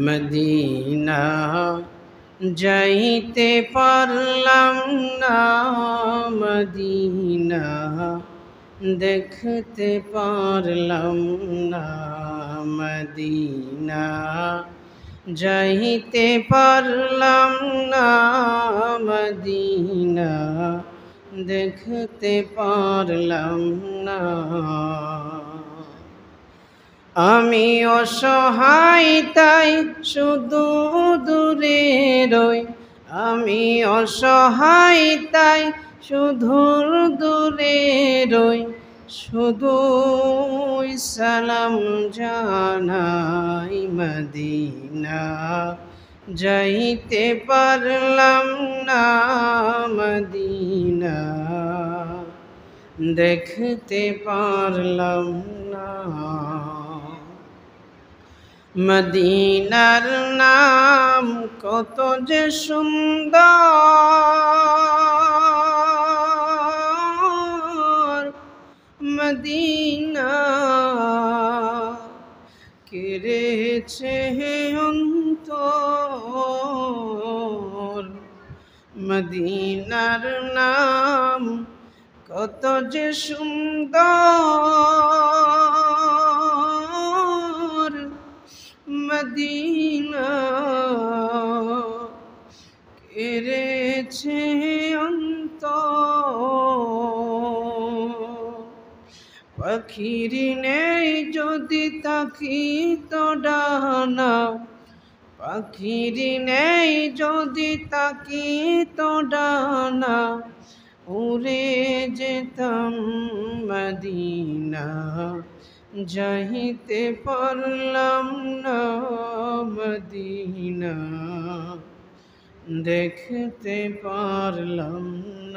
Medina যাইতে পারলাম না, মদিনা দেখতে পারলাম না, মদিনা যাইতে পারলাম না, মদিনা দেখতে পারলাম না। আমি অসহায় তাই শুধু দূরে রই, আমি অসহায় তাই শুধু দূরে রই, শুধু সালাম জানাই, মদিনা যাইতে পারলাম না, মদিনা দেখতে পারলাম না। মদিনার নাম কত যে সুন্দর, মদিনা কেড়েছে অন্তর, মদিনার নাম কত যে সুন্দর, মদিনা কেড়েছে অন্তর। পাখির নেই যদি থাকিত ডানা, পাখির নেই যদি থাকিত ডানা, উড়ে যেতাম মদিনা যাইতে পারলাম না, মদিনা দেখতে পারলাম না।